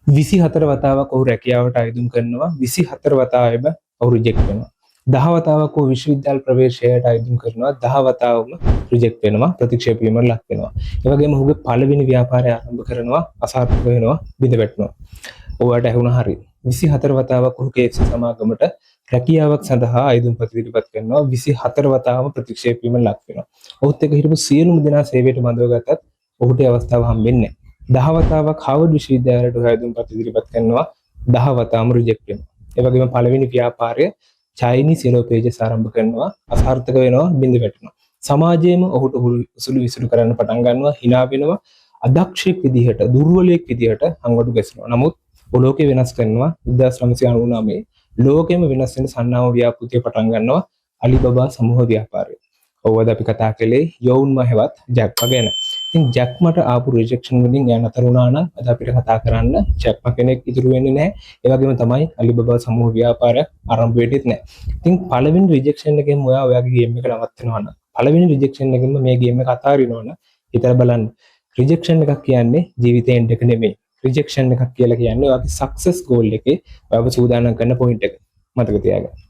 24 වතාවක් ඔහු රැකියාවට අයදුම් කරනවා. 24 වතාවෙම ඔහු රිජෙක්ට් වෙනවා. 10 වතාවක් ඔහු විශ්වවිද්‍යාල ප්‍රවේශයට අයදුම් කරනවා. 10 වතාවම රිජෙක්ට් වෙනවා, ප්‍රතික්ෂේප වීමට ලක් වෙනවා. ඒ වගේම ඔහුගේ පළවෙනි ව්‍යාපාරය ආරම්භ කරනවා, අසාර්ථක වෙනවා, බිඳ වැටෙනවා. ඔයාට ඇහුණා හරි. 24 වතාවක් ඔහු KFC සමාගමට රැකියාවක් සඳහා අයදුම් පත්‍ර ඉදිරිපත් කරනවා. 24 වතාවම ප්‍රතික්ෂේප වීමට ලක් වෙනවා. ඔහුත් එක්ක හිටපු සියලුම දෙනා සේවයට බඳව ගත්තත් ඔහුට අවස්ථාව හම්බෙන්නේ නැහැ. 10 වතාවක් හාවර්ඩ් විශ්වවිද්‍යාලයට අයදුම් පත්‍ර ඉදිරිපත් කරනවා. 10 වතාවම රිජෙක්ට් වෙනවා. ඒ වගේම පළවෙනි ව්‍යාපාරය චයිනීස් yellow pages ආරම්භ කරනවා, අසාර්ථක වෙනවා, බිඳ වැටෙනවා. සමාජයේම ඔහුට උසුළු විසුළු කරන්න පටන් ගන්නවා, hina වෙනවා, අදක්ෂයෙක් විදිහට, දුර්වලයෙක් විදිහට අංගොඩු ගැසෙනවා. නමුත් ලෝකේ වෙනස් කරනවා. 1999 ලෝකෙම වෙනස් වෙන සන්නාම ව්‍යාපෘතිය පටන් ගන්නවා අලිබබා සමූහ ව්‍යාපාරය. ඔවද අපි කතා කළේ යෝන්ම හෙවත් ජැක්මා ගැන. ඉතින් ජැක්මට ආපු රිජෙක්ෂන් වලින් යා නතර වුණා නම් අද අපිට කතා කරන්න ජැක්මා කෙනෙක් ඉතුරු වෙන්නේ නැහැ. ඒ වගේම තමයි අලිබබා සමූහ ව්‍යාපාරය ආරම්භ වෙන්නේ නැහැ. ඉතින් පළවෙනි රිජෙක්ෂන් එකෙන් ඔයාගේ ගේම් එක නවත්තනවා නම්, පළවෙනි රිජෙක්ෂන් එකෙන්ම මේ ගේම් එක අතාරිනවා නම් හිතලා බලන්න. රිජෙක්ෂන් එකක් කියන්නේ ජීවිතේ එන්ඩ් එක නෙමෙයි. රිජෙක්ෂන් එකක් කියලා කියන්නේ ඔයාගේ සක්සස් ගෝල් එකේ ඔයාව සූදානම් කරන පොයින්ට් එක. මතක තියාගන්න.